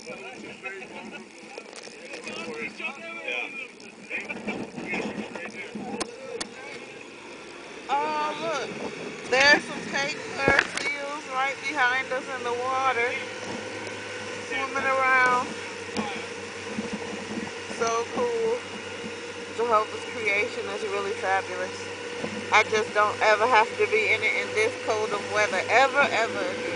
Oh, look. There's some cake seals right behind us in the water, swimming around. So cool. Jehovah's creation is really fabulous. I just don't ever have to be in it in this cold of weather, ever, ever again.